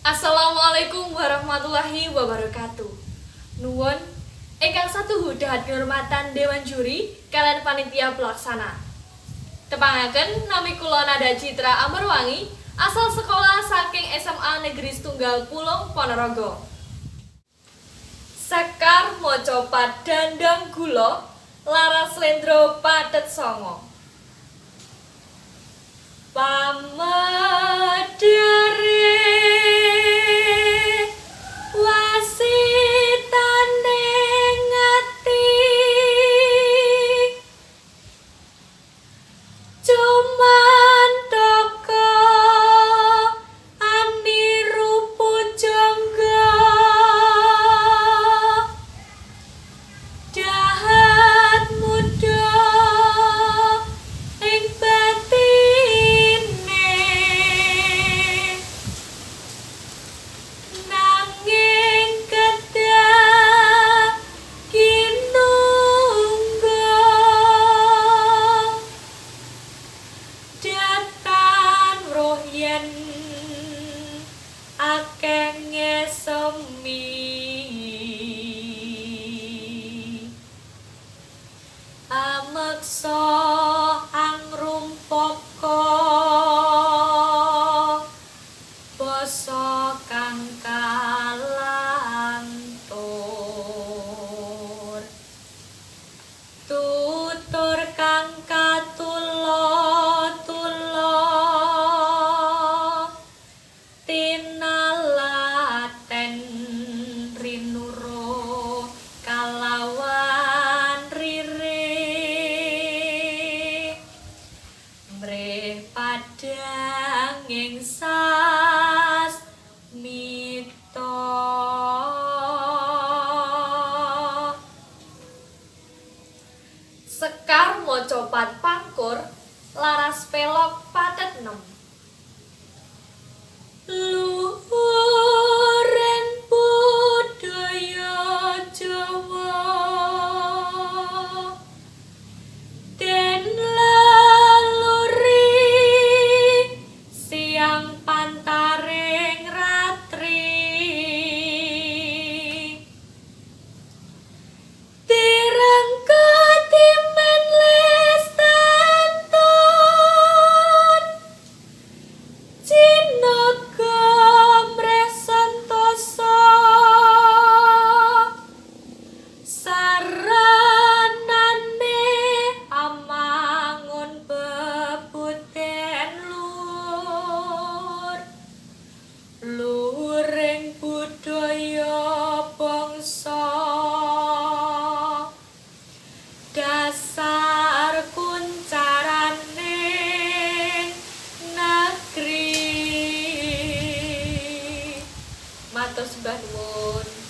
Assalamualaikum warahmatullahi wabarakatuh. Nuwun ingkang satuhu dahat kehormatan Dewan Juri kalian panitia pelaksana. Tepangaken nami kula Nada Citra Amarwangi, asal sekolah saking SMA Negeri Setunggal Pulung Ponorogo. Sekar moco padandang gula, laras slendro padet songo. Pamedare wasitane ngati cuman toko aniru pujangga dahat muda ing batine nanging kedah kinungga datan roh yen akeh ngesemi ameksa angrumpaka basa kang kalantur tutur kang katula-tula tinalaten rinuro kalawan rire mreh padang ing sasmita Sekar moco pat pangkur laras pelok patet 6 luhuren budaya Jawa den laluri siang pantaring ratri direngketi menles tanton Cinaka mreh santosa saranane amangun bebuten luring budaya bangsa dasar kuncaraning negeri matur sembah nuwun.